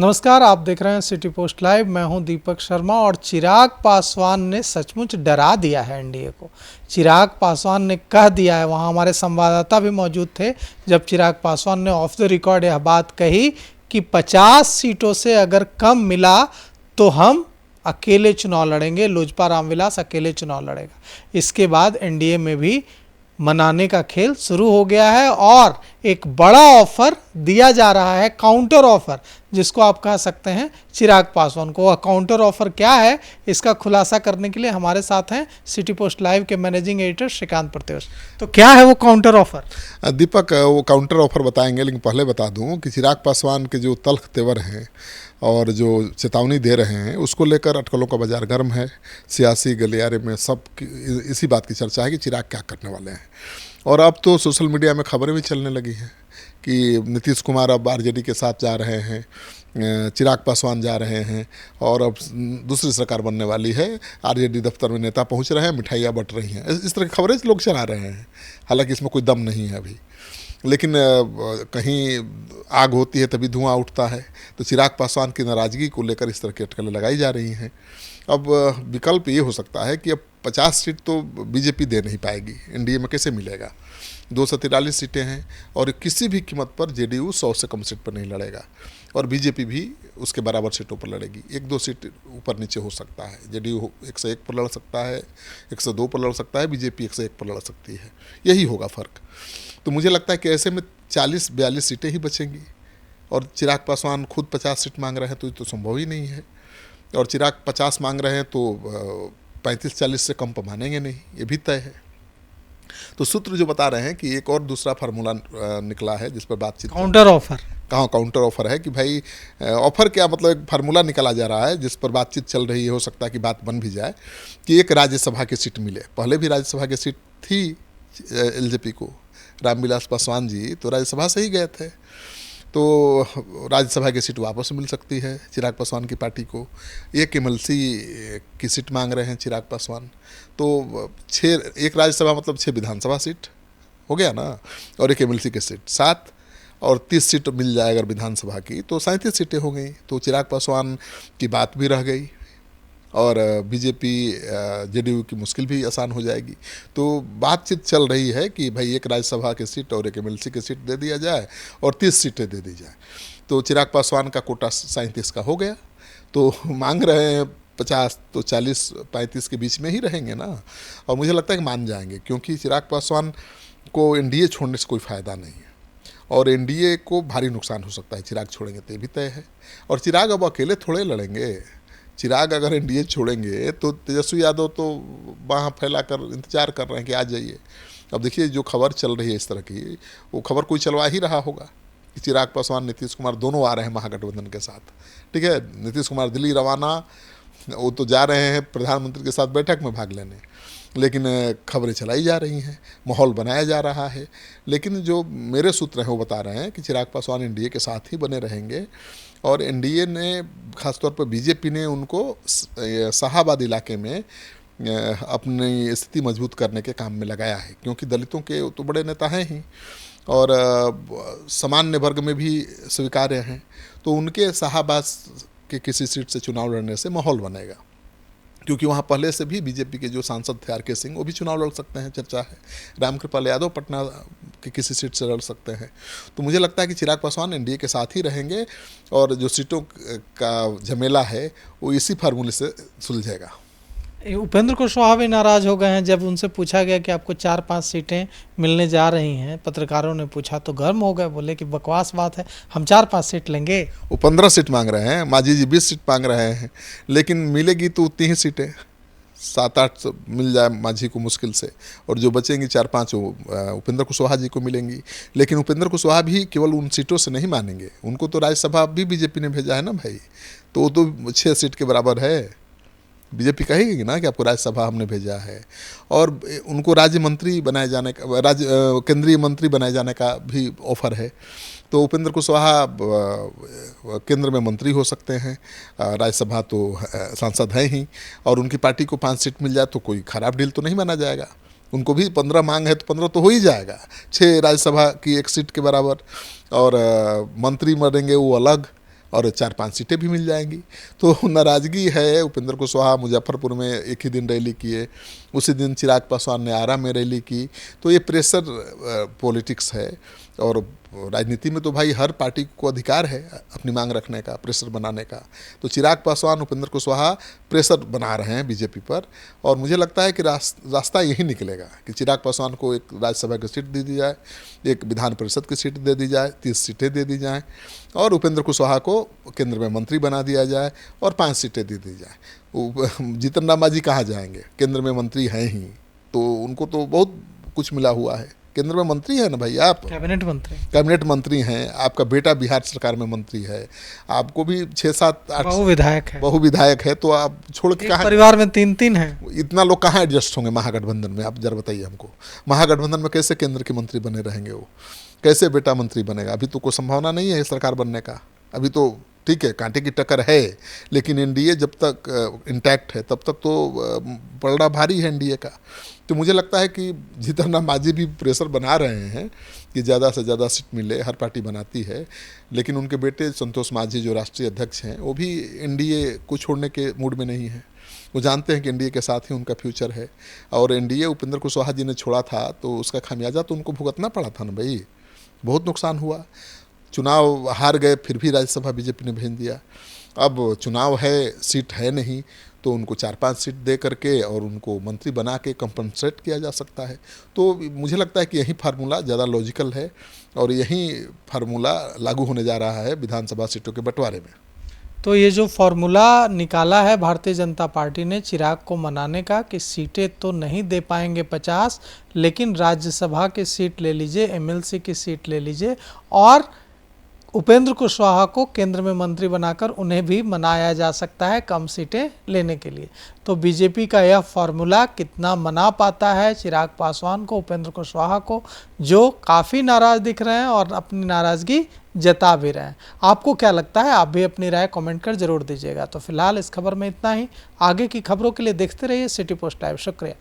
नमस्कार, आप देख रहे हैं सिटी पोस्ट लाइव। मैं हूं दीपक शर्मा और चिराग पासवान ने सचमुच डरा दिया है एनडीए को। चिराग पासवान ने कह दिया है, वहां हमारे संवाददाता भी मौजूद थे जब चिराग पासवान ने ऑफ द रिकॉर्ड यह बात कही कि 50 सीटों से अगर कम मिला तो हम अकेले चुनाव लड़ेंगे, लोजपा रामविलास अकेले चुनाव लड़ेगा। इसके बाद एनडीए में भी मनाने का खेल शुरू हो गया है और एक बड़ा ऑफर दिया जा रहा है, काउंटर ऑफर, जिसको आप कह सकते हैं चिराग पासवान को। वह काउंटर ऑफर क्या है, इसका खुलासा करने के लिए हमारे साथ हैं सिटी पोस्ट लाइव के मैनेजिंग एडिटर श्रीकांत प्रत्युष। तो क्या है वो काउंटर ऑफर? दीपक, वो काउंटर ऑफर बताएंगे, लेकिन पहले बता दूं कि चिराग पासवान के जो तल्ख तेवर हैं और जो चेतावनी दे रहे हैं, उसको लेकर अटकलों का बाजार गर्म है। सियासी गलियारे में सब इसी बात की चर्चा है कि चिराग क्या करने वाले हैं। और अब तो सोशल मीडिया में खबरें भी चलने लगी हैं कि नीतीश कुमार अब आरजेडी के साथ जा रहे हैं, चिराग पासवान जा रहे हैं और अब दूसरी सरकार बनने वाली है। आरजेडी दफ्तर में नेता पहुंच रहे हैं, मिठाइयाँ बट रही हैं। इस तरह की खबरें लोग चला रहे हैं। हालांकि इसमें कोई दम नहीं है अभी, लेकिन कहीं आग होती है तभी धुआं उठता है। तो चिराग पासवान की नाराज़गी को लेकर इस तरह की अटकलें लगाई जा रही हैं। अब विकल्प ये हो सकता है कि अब 50 सीट तो बीजेपी दे नहीं पाएगी, एनडीए में कैसे मिलेगा। 243 सीटें हैं और किसी भी कीमत पर जेडीयू 100 से कम सीट पर नहीं लड़ेगा और बीजेपी भी उसके बराबर सीटों पर लड़ेगी। 1-2 सीट ऊपर नीचे हो सकता है। जेडीयू 101 पर लड़ सकता है, 102 पर लड़ सकता है, बीजेपी 101 पर लड़ सकती है। यही होगा फ़र्क। तो मुझे लगता है कि ऐसे में 40-42 सीटें ही बचेंगी और चिराग पासवान खुद 50 सीट मांग रहे हैं तो ये तो संभव ही नहीं है। और चिराग 50 मांग रहे हैं तो 35-40 से कम मानेंगे नहीं, ये भी तय है। तो सूत्र जो बता रहे हैं कि एक और दूसरा फार्मूला निकला है जिस पर बातचीत, काउंटर ऑफर। कहाँ काउंटर ऑफर है कि भाई ऑफर क्या, मतलब एक फार्मूला निकाला जा रहा है जिस पर बातचीत चल रही है। हो सकता है कि बात बन भी जाए कि एक राज्यसभा की सीट मिले। पहले भी राज्यसभा की सीट थी एलजेपी को, रामविलास पासवान जी तो राज्यसभा से ही गए थे। तो राज्यसभा की सीट वापस मिल सकती है चिराग पासवान की पार्टी को। एक एमएलसी की सीट मांग रहे हैं चिराग पासवान। तो 6, एक राज्यसभा मतलब 6 विधानसभा सीट हो गया ना, और एक एमएलसी की सीट 7 और 30 सीट मिल जाए अगर विधानसभा की तो 37 सीटें हो गई। तो चिराग पासवान की बात भी रह गई और बीजेपी जेडीयू की मुश्किल भी आसान हो जाएगी। तो बातचीत चल रही है कि भाई एक राज्यसभा की सीट और एक एमएलसी की सीट दे दिया जाए और 30 सीटें दे दी जाए। तो चिराग पासवान का कोटा 37 का हो गया। तो मांग रहे हैं 50, तो 40-35 के बीच में ही रहेंगे ना। और मुझे लगता है कि मान जाएंगे, क्योंकि चिराग पासवान को एनडीए छोड़ने से कोई फ़ायदा नहीं है और एनडीए को भारी नुकसान हो सकता है चिराग छोड़ेंगे तो, ये भी तय है। और चिराग अब अकेले थोड़े लड़ेंगे। चिराग अगर एनडीए छोड़ेंगे तो तेजस्वी यादव तो वहाँ फैला कर इंतजार कर रहे हैं कि आ जाइए। अब देखिए जो खबर चल रही है इस तरह की, वो खबर कोई चलवा ही रहा होगा कि चिराग पासवान नीतीश कुमार दोनों आ रहे हैं महागठबंधन के साथ। ठीक है, नीतीश कुमार दिल्ली रवाना, वो तो जा रहे हैं प्रधानमंत्री के साथ बैठक में भाग लेने, लेकिन खबरें चलाई जा रही हैं, माहौल बनाया जा रहा है। लेकिन जो मेरे सूत्र हैं वो बता रहे हैं कि चिराग पासवान एनडीए के साथ ही बने रहेंगे और एनडीए ने, खासतौर पर बीजेपी ने उनको शाहाबाद इलाके में अपनी स्थिति मजबूत करने के काम में लगाया है, क्योंकि दलितों के तो बड़े नेता हैं ही और सामान्य वर्ग में भी स्वीकार्य हैं। तो उनके शाहाबाद के किसी सीट से चुनाव लड़ने से माहौल बनेगा, क्योंकि वहाँ पहले से भी बीजेपी के जो सांसद थे आर के सिंह, वो भी चुनाव लड़ सकते हैं, चर्चा है। रामकृपाल यादव पटना के किसी सीट से लड़ सकते हैं। तो मुझे लगता है कि चिराग पासवान एनडीए के साथ ही रहेंगे और जो सीटों का झमेला है वो इसी फार्मूले से सुलझेगा। उपेंद्र कुशवाहा भी नाराज हो गए हैं जब उनसे पूछा गया कि आपको 4-5 सीटें मिलने जा रही हैं। पत्रकारों ने पूछा तो गर्म हो गए, बोले कि बकवास बात है, हम 4-5 सीट लेंगे। वो 15 सीट मांग रहे हैं, मांझी जी 20 सीट मांग रहे हैं, लेकिन मिलेगी तो उतनी ही सीटें, 7-8 मिल जाए मांझी को मुश्किल से, और जो बचेंगी 4-5 वो उपेंद्र कुशवाहा जी को मिलेंगी। लेकिन उपेंद्र कुशवाहा भी केवल उन सीटों से नहीं मानेंगे, उनको तो राज्यसभा भी बीजेपी ने भेजा है ना भाई, तो वो तो 6 सीट के बराबर है। बीजेपी कहेगी ना कि आपको राज्यसभा हमने भेजा है, और उनको राज्य मंत्री बनाए जाने का, केंद्रीय मंत्री बनाए जाने का भी ऑफर है। तो उपेंद्र कुशवाहा केंद्र में मंत्री हो सकते हैं, राज्यसभा तो सांसद हैं ही, और उनकी पार्टी को 5 सीट मिल जाए तो कोई खराब डील तो नहीं माना जाएगा। उनको भी 15 मांग है तो 15 तो हो ही जाएगा, 6 राज्यसभा की 1 सीट के बराबर, और मंत्री मरेंगे वो अलग, और 4-5 सीटें भी मिल जाएंगी। तो नाराज़गी है। उपेंद्र कुशवाहा मुजफ्फरपुर में एक ही दिन रैली किए, उसी दिन चिराग पासवान ने आरा में रैली की। तो ये प्रेशर पॉलिटिक्स है। और राजनीति में तो भाई हर पार्टी को अधिकार है अपनी मांग रखने का, प्रेशर बनाने का। तो चिराग पासवान, उपेंद्र कुशवाहा प्रेशर बना रहे हैं बीजेपी पर। और मुझे लगता है कि रास्ता यही निकलेगा कि चिराग पासवान को एक राज्यसभा की सीट दे दी जाए, एक विधान परिषद की सीट दे दी जाए, 30 सीटें दे दी जाएँ, और उपेंद्र कुशवाहा को केंद्र में मंत्री बना दिया जाए और 5 सीटें दे दी जाए। जीतन राम मांझी कहाँ जाएंगे, केंद्र में मंत्री हैं ही, तो उनको तो बहुत कुछ मिला हुआ है। केंद्र में मंत्री है ना भाई, आप कैबिनेट मंत्री हैं, आपका बेटा बिहार सरकार में मंत्री है, आपको भी 6-7-8 बहु विधायक है, तो आप छोड़ के कहाँ, परिवार में 3-3 है, इतना लोग कहाँ एडजस्ट होंगे महागठबंधन में? आप जरा बताइए हमको, महागठबंधन में कैसे केंद्र के मंत्री बने रहेंगे? वो कैसे बेटा मंत्री बनेगा? अभी तो कोई संभावना नहीं है सरकार बनने का। अभी तो ठीक है, कांटे की टक्कर है, लेकिन एनडीए जब तक इंटैक्ट है तब तक तो पलड़ा भारी है एनडीए का। तो मुझे लगता है कि जीतन राम मांझी भी प्रेशर बना रहे हैं कि ज़्यादा से ज़्यादा सीट मिले, हर पार्टी बनाती है, लेकिन उनके बेटे संतोष मांझी जो राष्ट्रीय अध्यक्ष हैं, वो भी एनडीए को छोड़ने के मूड में नहीं है। वो जानते हैं कि एनडीए के साथ ही उनका फ्यूचर है। और एनडीए उपेंद्र कुशवाहा जी ने छोड़ा था तो उसका खामियाजा तो उनको भुगतना पड़ा था ना भाई, बहुत नुकसान हुआ। चुनाव हार गए, फिर भी राज्यसभा बीजेपी ने भेज दिया। अब चुनाव है, सीट है नहीं, तो उनको 4-5 सीट दे करके और उनको मंत्री बना के कंपनसेट किया जा सकता है। तो मुझे लगता है कि यही फार्मूला ज़्यादा लॉजिकल है और यही फार्मूला लागू होने जा रहा है विधानसभा सीटों के बंटवारे में। तो ये जो फॉर्मूला निकाला है भारतीय जनता पार्टी ने चिराग को मनाने का कि सीटें तो नहीं दे पाएंगे 50, लेकिन राज्यसभा की सीट ले लीजिए, एमएलसी की सीट ले लीजिए, और उपेंद्र कुशवाहा को केंद्र में मंत्री बनाकर उन्हें भी मनाया जा सकता है कम सीटें लेने के लिए। तो बीजेपी का यह फॉर्मूला कितना मना पाता है चिराग पासवान को, उपेंद्र कुशवाहा को, जो काफ़ी नाराज़ दिख रहे हैं और अपनी नाराज़गी जता भी रहे हैं। आपको क्या लगता है? आप भी अपनी राय कमेंट कर जरूर दीजिएगा। तो फिलहाल इस खबर में इतना ही। आगे की खबरों के लिए देखते रहिए सिटी पोस्ट लाइव। शुक्रिया।